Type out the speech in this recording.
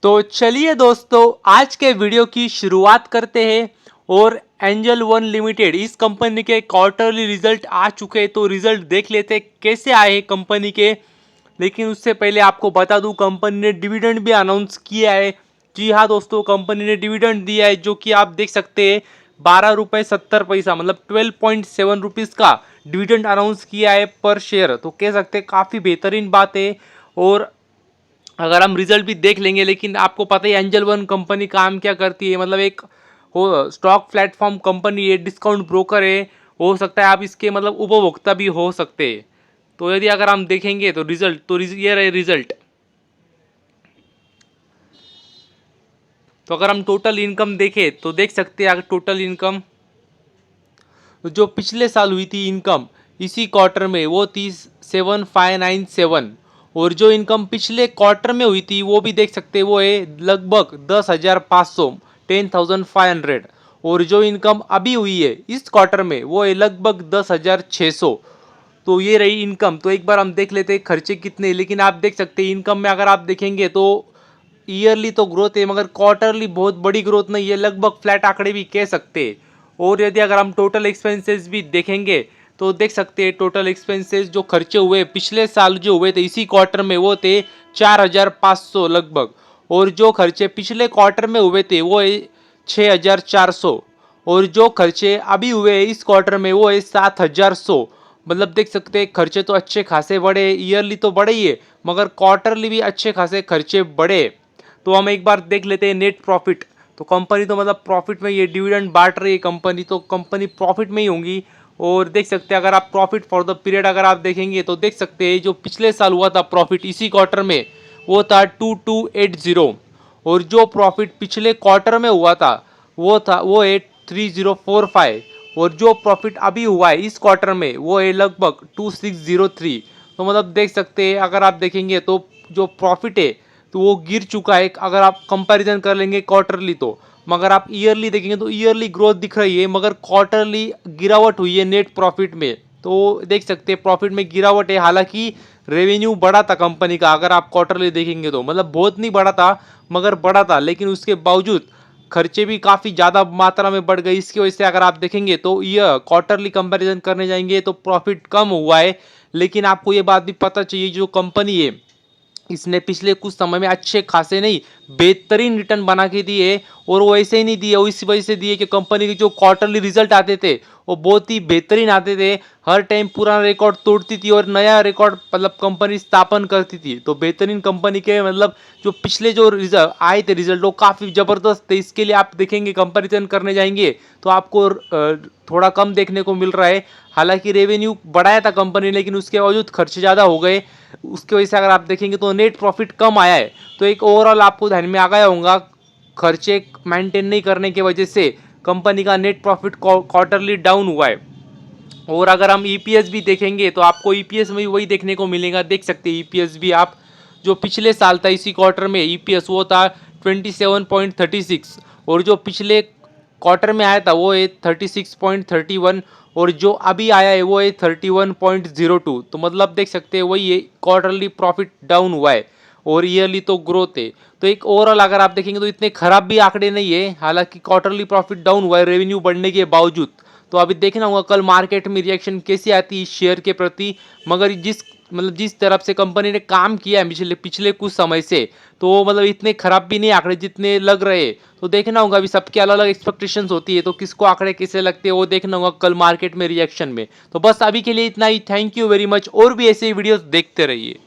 तो चलिए दोस्तों, आज के वीडियो की शुरुआत करते हैं। और एंजल वन लिमिटेड इस कंपनी के क्वार्टरली रिजल्ट आ चुके हैं, तो रिजल्ट देख लेते हैं कैसे आए हैं कंपनी के। लेकिन उससे पहले आपको बता दूं, कंपनी ने डिविडेंड भी अनाउंस किया है। जी हाँ दोस्तों, कंपनी ने डिविडेंड दिया है, जो कि आप देख सकते हैं 12 रुपये 70 पैसा, मतलब 12.7 रुपीज़ का डिविडेंड अनाउंस किया है पर शेयर। तो कह सकते हैं काफ़ी बेहतरीन बात है। और अगर हम रिजल्ट भी देख लेंगे, लेकिन आपको पता ही एंजल वन कंपनी काम क्या करती है, मतलब एक हो स्टॉक प्लेटफॉर्म कंपनी है, डिस्काउंट ब्रोकर है। हो सकता है आप इसके मतलब उपभोक्ता भी हो सकते हैं। तो यदि अगर हम देखेंगे तो रिजल्ट ये रहे रिजल्ट। तो अगर हम टोटल इनकम देखें तो देख सकते हैं, अगर टोटल इनकम जो पिछले साल हुई थी इनकम इसी क्वार्टर में वो थी 7597। और जो इनकम पिछले क्वार्टर में हुई थी वो भी देख सकते हैं, वो है लगभग 10,500, 10,500। और जो इनकम अभी हुई है इस क्वार्टर में वो है लगभग 10,600। तो ये रही इनकम। तो एक बार हम देख लेते हैं खर्चे कितने। लेकिन आप देख सकते हैं इनकम में अगर आप देखेंगे तो ईयरली तो ग्रोथ है, मगर क्वार्टरली बहुत बड़ी ग्रोथ नहीं है, लगभग फ्लैट आंकड़े भी कह सकते हैं। और यदि अगर हम टोटल एक्सपेंसेस भी देखेंगे तो देख सकते हैं टोटल एक्सपेंसेस जो खर्चे हुए पिछले साल जो हुए थे इसी क्वार्टर में वो थे 4,500 लगभग। और जो खर्चे पिछले क्वार्टर में हुए थे वो है 6,400। और जो खर्चे अभी हुए इस क्वार्टर में वो है 7,100। मतलब देख सकते हैं खर्चे तो अच्छे खासे बढ़े, ईयरली तो बढ़े ही है, मगर क्वार्टरली भी अच्छे खासे खर्चे बढ़े। तो हम एक बार देख लेते हैं नेट प्रॉफिट। तो कंपनी तो मतलब प्रॉफिट में ये डिविडेंड बांट रही है कंपनी, तो कंपनी प्रॉफिट में ही होंगी। और देख सकते हैं अगर आप प्रॉफिट फॉर द पीरियड अगर आप देखेंगे तो देख सकते हैं जो पिछले साल हुआ था प्रॉफिट इसी क्वार्टर में वो था 2280। और जो प्रॉफिट पिछले क्वार्टर में हुआ था वो है 3045। और जो प्रॉफिट अभी हुआ है इस क्वार्टर में वो है लगभग 2603। तो मतलब देख सकते हैं अगर आप देखेंगे तो जो प्रॉफिट है तो वो गिर चुका है अगर आप कंपैरिजन कर लेंगे क्वार्टरली तो। मगर आप ईयरली देखेंगे तो ईयरली ग्रोथ दिख रही है, मगर क्वार्टरली गिरावट हुई है नेट प्रॉफिट में। तो देख सकते हैं प्रॉफिट में गिरावट है। हालांकि रेवेन्यू बढ़ा था कंपनी का, अगर आप क्वार्टरली देखेंगे तो मतलब बहुत नहीं बढ़ा था मगर बढ़ा था, लेकिन उसके बावजूद खर्चे भी काफ़ी ज़्यादा मात्रा में बढ़ गई। इसकी वजह से अगर आप देखेंगे तो यह क्वार्टरली कंपैरिजन करने जाएंगे तो प्रॉफिट कम हुआ है। लेकिन आपको ये बात भी पता चाहिए जो कंपनी है इसने पिछले कुछ समय में अच्छे खासे नहीं बेहतरीन रिटर्न बना के दिए। और वो ऐसे ही नहीं दिए, वो इस वजह से दिए कि कंपनी के जो क्वार्टरली रिजल्ट आते थे वो बहुत ही बेहतरीन आते थे। हर टाइम पुराना रिकॉर्ड तोड़ती थी और नया रिकॉर्ड मतलब कंपनी स्थापन करती थी। तो बेहतरीन कंपनी के मतलब जो पिछले जो रिजल्ट आए थे रिजल्ट वो काफ़ी ज़बरदस्त थे। इसके लिए आप देखेंगे कंपेरिजन करने जाएंगे तो आपको थोड़ा कम देखने को मिल रहा है। हालांकि रेवेन्यू बढ़ाया था कंपनी ने, लेकिन उसके बावजूद खर्चे ज़्यादा हो गए। उसकी वजह से अगर आप देखेंगे तो नेट प्रॉफिट कम आया है। तो एक ओवरऑल आपको ध्यान में आ गया होगा, खर्चे मेंटेन नहीं करने की वजह से कंपनी का नेट प्रॉफिट क्वार्टरली डाउन हुआ है। और अगर हम ईपीएस भी देखेंगे तो आपको ईपीएस में भी वही देखने को मिलेगा। देख सकते हैं ईपीएस भी आप जो पिछले साल था इसी क्वार्टर में ईपीएस वो था 27.36। और जो पिछले क्वार्टर में आया था वो है 36.31। और जो अभी आया है वो है 31.02। तो मतलब देख सकते हैं वही है, क्वार्टरली प्रॉफिट डाउन हुआ है और ईयरली तो ग्रोथ है। तो एक ओवरऑल अगर आप देखेंगे तो इतने खराब भी आंकड़े नहीं है। हालांकि क्वार्टरली प्रॉफिट डाउन हुआ है रेवेन्यू बढ़ने के बावजूद। तो अभी देखना होगा कल मार्केट में रिएक्शन कैसी आती है इस शेयर के प्रति। मगर जिस तरफ से कंपनी ने काम किया है पिछले पिछले कुछ समय से, तो मतलब इतने खराब भी नहीं आंकड़े जितने लग रहे। तो देखना होगा, अभी सबके अलग अलग एक्सपेक्टेशंस होती है, तो किसको आंकड़े कैसे लगते हैं वो देखना होगा कल मार्केट में रिएक्शन में। तो बस अभी के लिए इतना ही। Thank you very much. और भी ऐसे वीडियोस देखते रहिए।